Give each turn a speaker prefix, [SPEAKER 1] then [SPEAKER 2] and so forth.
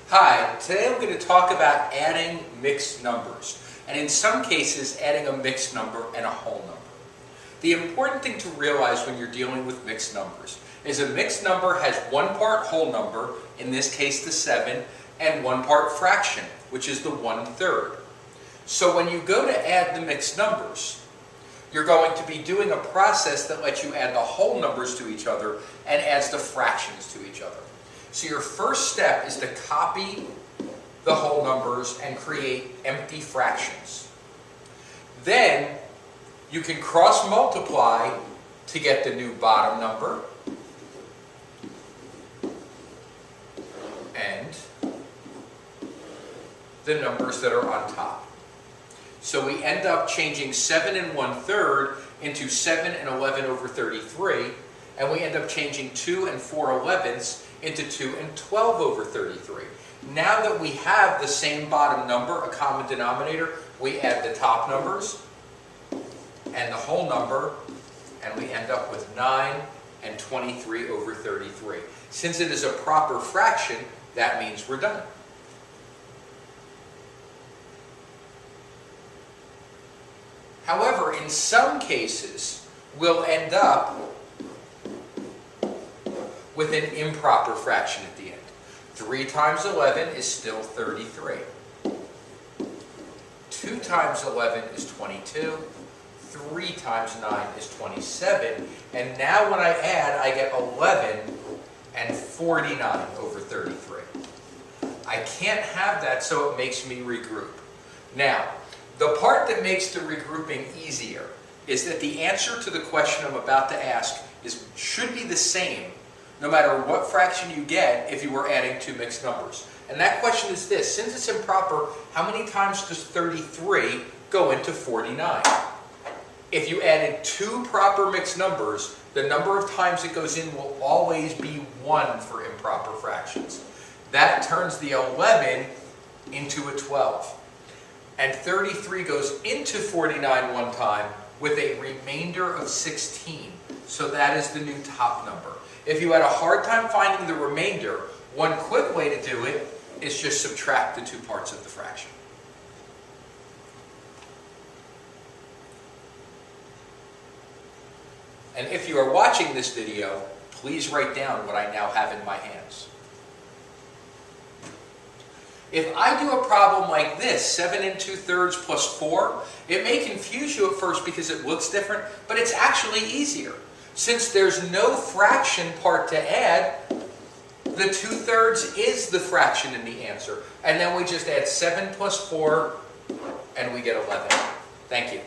[SPEAKER 1] Hi, today I'm going to talk about adding mixed numbers, and in some cases adding a mixed number and a whole number. The important thing to realize when you're dealing with mixed numbers is a mixed number has one part whole number, in this case the 7, and one part fraction, which is the 1/3. So when you go to add the mixed numbers, you're going to be doing a process that lets you add the whole numbers to each other and adds the fractions to each other. So your first step is to copy the whole numbers and create empty fractions. Then you can cross multiply to get the new bottom number and the numbers that are on top. So we end up changing 7 1/3 into 7 11/33, and we end up changing 2 4/11 into 2 12/33. Now that we have the same bottom number, a common denominator, we add the top numbers and the whole number, and we end up with 9 23/33. Since it is a proper fraction, that means we're done. However, in some cases, we'll end up with an improper fraction at the end. 3 times 11 is still 33. 2 times 11 is 22. 3 times 9 is 27. And now when I add, I get 11 49/33. I can't have that, so it makes me regroup. Now, the part that makes the regrouping easier is that the answer to the question I'm about to ask should be the same no matter what fraction you get if you were adding two mixed numbers. And that question is this: since it's improper, how many times does 33 go into 49? If you added two proper mixed numbers, the number of times it goes in will always be 1 for improper fractions. That turns the 11 into a 12. And 33 goes into 49 one time with a remainder of 16. So that is the new top number. If you had a hard time finding the remainder, one quick way to do it is just subtract the two parts of the fraction. And if you are watching this video, please write down what I now have in my hands. If I do a problem like this, 7 2/3 plus 4, it may confuse you at first because it looks different, but it's actually easier. Since there's no fraction part to add, the 2/3 is the fraction in the answer. And then we just add 7 plus 4, and we get 11. Thank you.